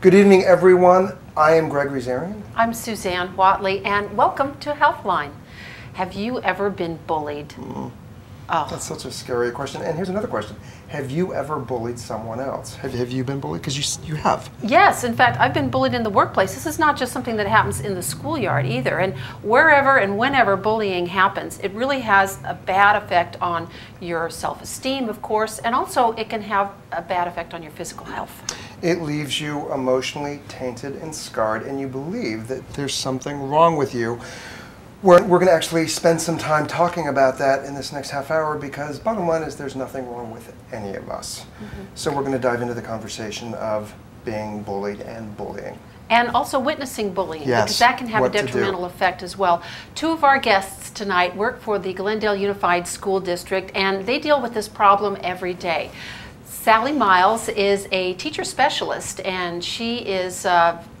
Good evening, everyone. I am Greg Rizarian. I'm Suzanne Watley, and welcome to HEALTHline. Have you ever been bullied? Oh. That's such a scary question. And here's another question. Have you ever bullied someone else? Have you been bullied? Because you have. Yes, in fact, I've been bullied in the workplace. This is not just something that happens in the schoolyard either. And wherever and whenever bullying happens, it really has a bad effect on your self-esteem, of course, and also it can have a bad effect on your physical health. It leaves you emotionally tainted and scarred, and you believe that there's something wrong with you. We're going to actually spend some time talking about that in this next half hour, because bottom line is there's nothing wrong with any of us. So we're going to dive into the conversation of being bullied and bullying. And also witnessing bullying, yes, because that can have a detrimental effect as well. Two of our guests tonight work for the Glendale Unified School District, and they deal with this problem every day. Sally Miles is a teacher specialist, and she is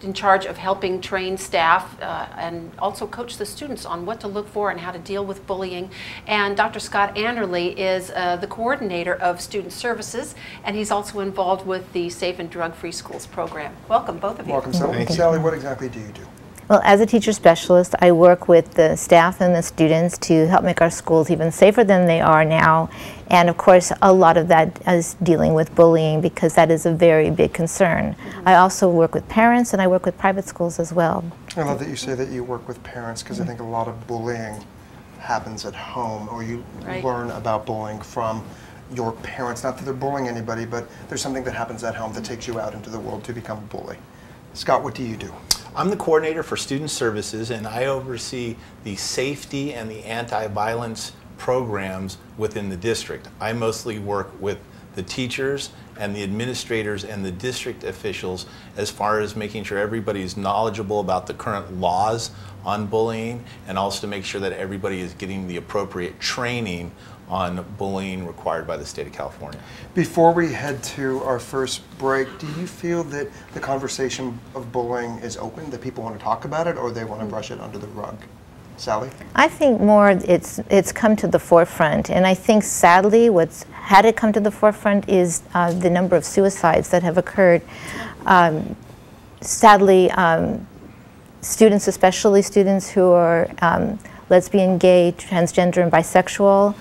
in charge of helping train staff and also coach the students on what to look for and how to deal with bullying. And Dr. Scott Anderley is the coordinator of student services, and he's also involved with the Safe and Drug-Free Schools program. Welcome, both of you. Welcome, Sally. Sally, what exactly do you do? Well, as a teacher specialist, I work with the staff and the students to help make our schools even safer than they are now. And of course, a lot of that is dealing with bullying, because that is a very big concern. I also work with parents, and I work with private schools as well. I love that you say that you work with parents, because I think a lot of bullying happens at home, or you learn about bullying from your parents. Not that they're bullying anybody, but there's something that happens at home that takes you out into the world to become a bully. Scott, what do you do? I'm the coordinator for student services, and I oversee the safety and the anti-violence programs within the district. I mostly work with the teachers and the administrators and the district officials as far as making sure everybody is knowledgeable about the current laws on bullying, and also to make sure that everybody is getting the appropriate training on bullying required by the state of California. Before we head to our first break, do you feel that the conversation of bullying is open, that people want to talk about it, or they want to brush it under the rug? Sally? I think more it's come to the forefront, and I think sadly what's had it come to the forefront is the number of suicides that have occurred. Sadly, students, especially students who are lesbian, gay, transgender, and bisexual,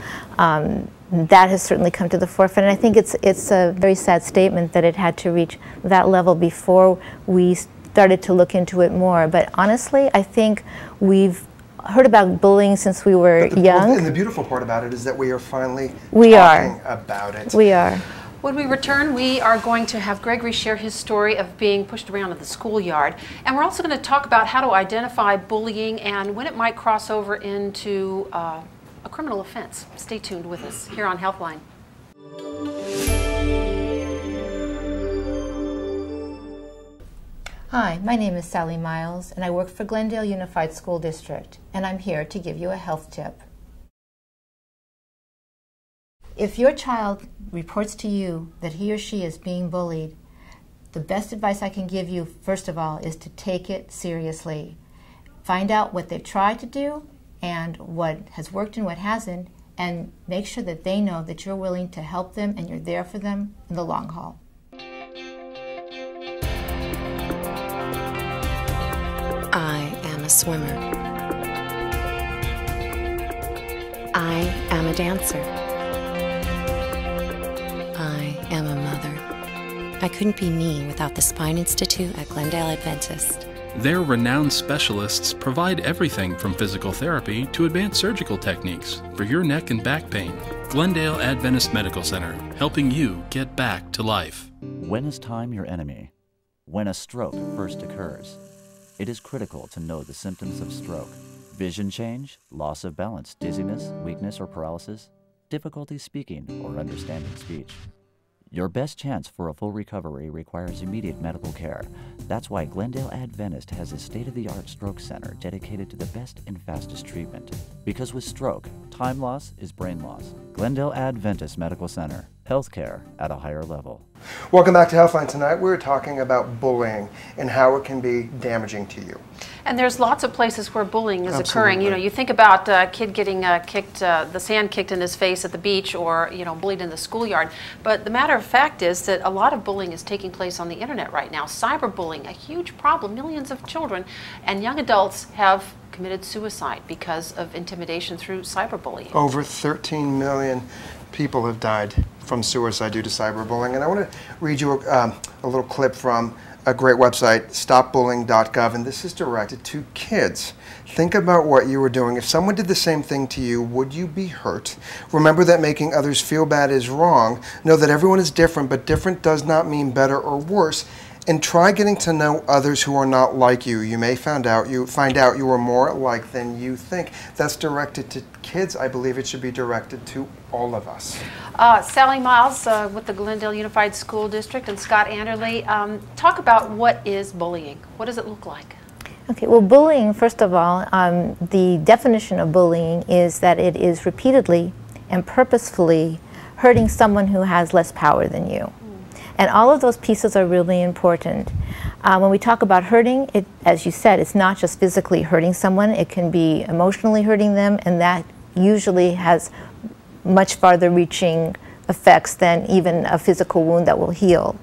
that has certainly come to the forefront. And I think it's a very sad statement that it had to reach that level before we started to look into it more. But honestly, I think we've heard about bullying since we were young. And the beautiful part about it is that we are finally talking about it. We are. When we return, we are going to have Gregory share his story of being pushed around in the schoolyard. And we're also going to talk about how to identify bullying and when it might cross over into a criminal offense. Stay tuned with us here on HEALTHline. Hi, my name is Sally Miles, and I work for Glendale Unified School District, and I'm here to give you a health tip. If your child reports to you that he or she is being bullied, the best advice I can give you, first of all, is to take it seriously. Find out what they've tried to do and what has worked and what hasn't, and make sure that they know that you're willing to help them and you're there for them in the long haul. I am a swimmer. I am a dancer. I am a mother. I couldn't be me without the Spine Institute at Glendale Adventist. Their renowned specialists provide everything from physical therapy to advanced surgical techniques for your neck and back pain. Glendale Adventist Medical Center, helping you get back to life. When is time your enemy? When a stroke first occurs. It is critical to know the symptoms of stroke. Vision change, loss of balance, dizziness, weakness or paralysis, difficulty speaking or understanding speech. Your best chance for a full recovery requires immediate medical care. That's why Glendale Adventist has a state-of-the-art stroke center dedicated to the best and fastest treatment. Because with stroke, time loss is brain loss. Glendale Adventist Medical Center, healthcare at a higher level. Welcome back to HEALTHline. Tonight we're talking about bullying and how it can be damaging to you. And there's lots of places where bullying is Absolutely. occurring. You know, you think about a kid getting the sand kicked in his face at the beach, or, you know, bullied in the schoolyard. But the matter of fact is that a lot of bullying is taking place on the internet right now. Cyberbullying, a huge problem. Millions of children and young adults have committed suicide because of intimidation through cyberbullying. Over 13 million people have died from suicide due to cyberbullying. And I want to read you a little clip from a great website, stopbullying.gov, and this is directed to kids. Think about what you were doing. If someone did the same thing to you, would you be hurt? Remember that making others feel bad is wrong. Know that everyone is different, but different does not mean better or worse. And try getting to know others who are not like you. You may find out you are more alike than you think. That's directed to kids. I believe it should be directed to all of us. Sally Miles with the Glendale Unified School District and Scott Anderley, talk about what is bullying. What does it look like? Okay, well, bullying, first of all, the definition of bullying is that it is repeatedly and purposefully hurting someone who has less power than you. And all of those pieces are really important. When we talk about hurting, as you said, it's not just physically hurting someone, it can be emotionally hurting them, and that usually has much farther reaching effects than even a physical wound that will heal.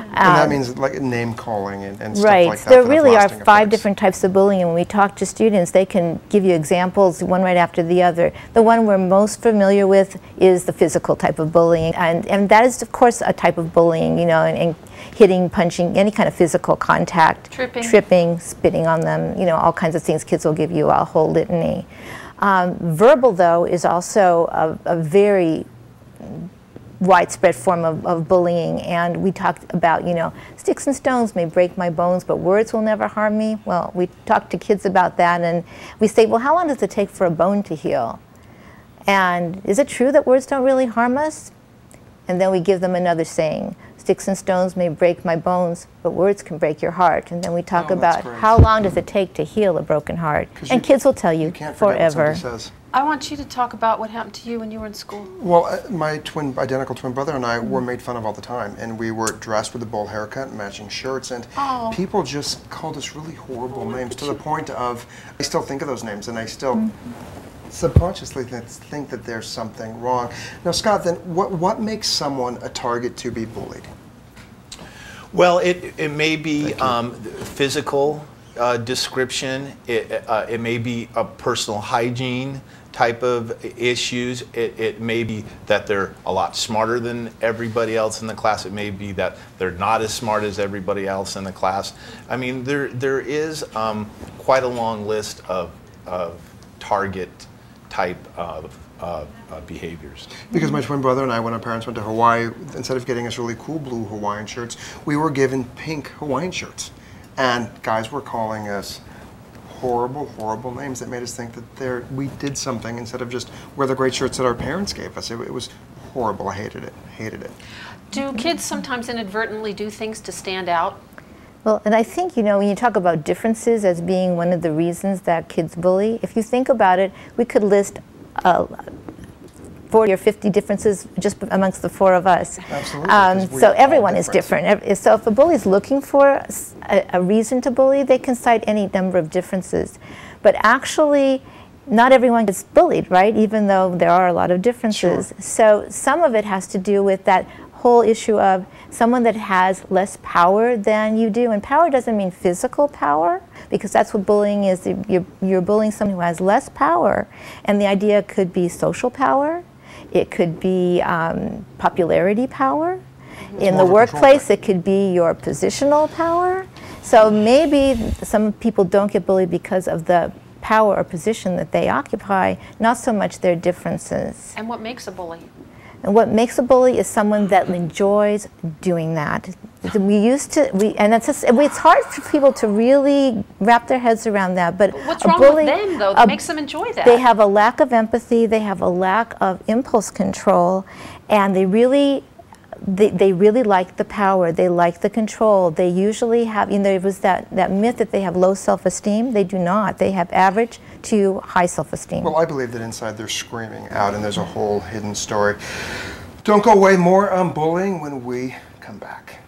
And that means like name calling and stuff right. like that. There really are 5 effects. different types of bullying, and when we talk to students, they can give you examples, one right after the other. The one we're most familiar with is the physical type of bullying, and that is, of course, a type of bullying, you know, and hitting, punching, any kind of physical contact. Tripping, spitting on them, you know, all kinds of things. Kids will give you a whole litany. Verbal, though, is also a very widespread form of bullying, and we talked about, you know, sticks and stones may break my bones, but words will never harm me. Well, we talk to kids about that, and we say, well, how long does it take for a bone to heal? And is it true that words don't really harm us? And then we give them another saying, sticks and stones may break my bones, but words can break your heart. And then we talk about how long does it take to heal a broken heart? And kids will tell you forever. I want you to talk about what happened to you when you were in school. Well, my identical twin brother and I were made fun of all the time, and we were dressed with a bowl haircut and matching shirts, and people just called us really horrible names, to the point of, I still think of those names, and I still subconsciously think that there's something wrong. Now, Scott, then what makes someone a target to be bullied? Well, it may be physical description, it may be a personal hygiene type of issues. It may be that they're a lot smarter than everybody else in the class. It may be that they're not as smart as everybody else in the class. I mean, there is quite a long list of target type of behaviors. Because my twin brother and I, when our parents went to Hawaii, instead of getting us really cool blue Hawaiian shirts, we were given pink Hawaiian shirts. And guys were calling us horrible, horrible names that made us think that we did something instead of just wear the great shirts that our parents gave us. It was horrible. I hated it. Do kids sometimes inadvertently do things to stand out? Well, and I think, you know, when you talk about differences as being one of the reasons that kids bully, if you think about it, we could list 40 or 50 differences just amongst the 4 of us. Absolutely. So everyone is different. So if a bully is looking for a reason to bully, they can cite any number of differences. But actually, not everyone gets bullied, right? Even though there are a lot of differences. Sure. So some of it has to do with that whole issue of someone that has less power than you do. And power doesn't mean physical power, because that's what bullying is. You're bullying someone who has less power. And the idea could be social power. It could be popularity power. In the workplace, it could be your positional power. So maybe some people don't get bullied because of the power or position that they occupy, not so much their differences. And what makes a bully? And what makes a bully is someone that enjoys doing that. It's hard for people to really wrap their heads around that. But what's wrong with them, though, that makes them enjoy that? They have a lack of empathy. They have a lack of impulse control, and they really like the power. They like the control. They usually have, you know, there was that myth that they have low self-esteem. They do not. They have average to high self-esteem. Well, I believe that inside they're screaming out, and there's a whole hidden story. Don't go away. More on bullying when we come back.